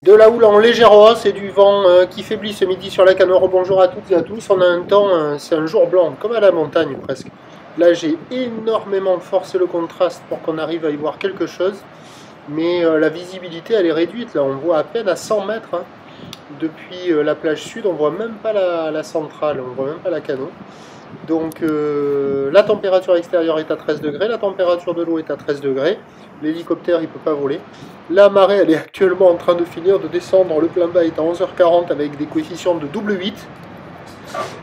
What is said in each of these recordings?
De la houle en légère hausse et du vent qui faiblit ce midi sur la Canore. Bonjour à toutes et à tous. On a un temps, c'est un jour blanc, comme à la montagne presque. Là, j'ai énormément forcé le contraste pour qu'on arrive à y voir quelque chose. Mais la visibilité, elle est réduite. Là, on voit à peine à 100 mètres. Hein. Depuis la plage sud, on voit même pas la centrale, on voit même pas la Canot. Donc la température extérieure est à 13 degrés, la température de l'eau est à 13 degrés, l'hélicoptère il ne peut pas voler. La marée elle est actuellement en train de finir de descendre, le plein bas est à 11h40 avec des coefficients de double 8.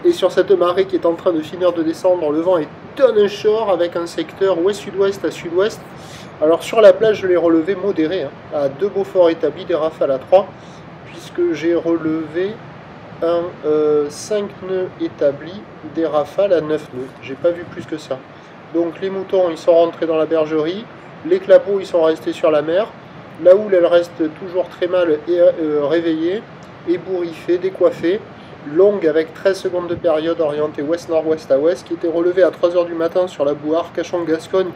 Et sur cette marée qui est en train de finir de descendre, le vent est onshore avec un secteur ouest-sud-ouest à sud-ouest. Alors sur la plage je l'ai relevé modéré, hein, à 2 Beaufort établis, des rafales à 3, puisque j'ai relevé un 5 nœuds établi, des rafales à 9 nœuds. J'ai pas vu plus que ça. Donc les moutons ils sont rentrés dans la bergerie, les clapots ils sont restés sur la mer, la houle elle reste toujours très mal réveillée, ébouriffée, décoiffée, longue avec 13 secondes de période orientée ouest-nord-ouest à ouest, qui était relevée à 3 h du matin sur la Bouhare, Cachan-Gascogne,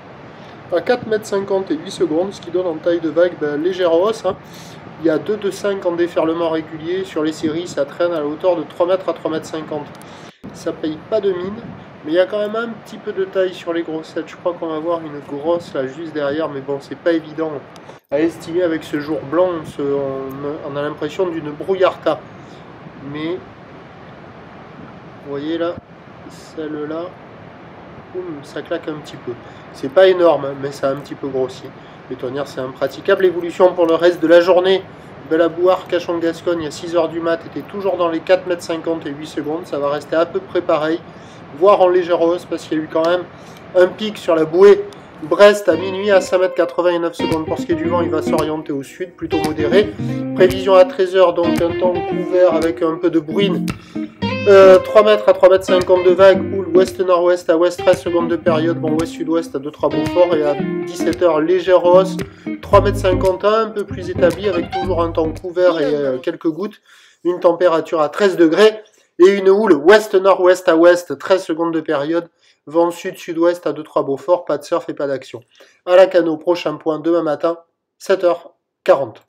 à 4,50 m et 8 secondes, ce qui donne en taille de vague légère hausse. Hein. Il y a 2 de 5 en déferlement régulier. Sur les séries, ça traîne à la hauteur de 3 mètres à 3,50 m. Ça paye pas de mine, mais il y a quand même un petit peu de taille sur les grossettes. Je crois qu'on va voir une grosse là juste derrière, mais bon, c'est pas évident à estimer avec ce jour blanc. On a l'impression d'une brouillarda. Mais vous voyez là, celle-là, ça claque un petit peu. C'est pas énorme, mais ça a un petit peu grossi. Les tonnerres, c'est impraticable. L'évolution pour le reste de la journée de la Bouhare Cachan-Gascogne à 6 h du mat était toujours dans les 4,50 m et 8 secondes. Ça va rester à peu près pareil, voire en légère hausse, parce qu'il y a eu quand même un pic sur la bouée Brest à minuit à 5,89 m. Pour ce qui est du vent, il va s'orienter au sud, plutôt modéré. Prévision à 13 h, donc un temps couvert avec un peu de bruine. 3 mètres à 3,50 m de vague, houle ouest-nord-ouest à ouest, 13 secondes de période, bon ouest-sud-ouest à 2-3 Beaufort, et à 17 h légère hausse, 3,50 m un peu plus établi avec toujours un temps couvert et quelques gouttes, une température à 13 degrés et une houle ouest-nord-ouest à ouest, 13 secondes de période, vent sud-sud-ouest à 2-3 Beaufort, pas de surf et pas d'action. À la Canot, prochain point demain matin, 7 h 40.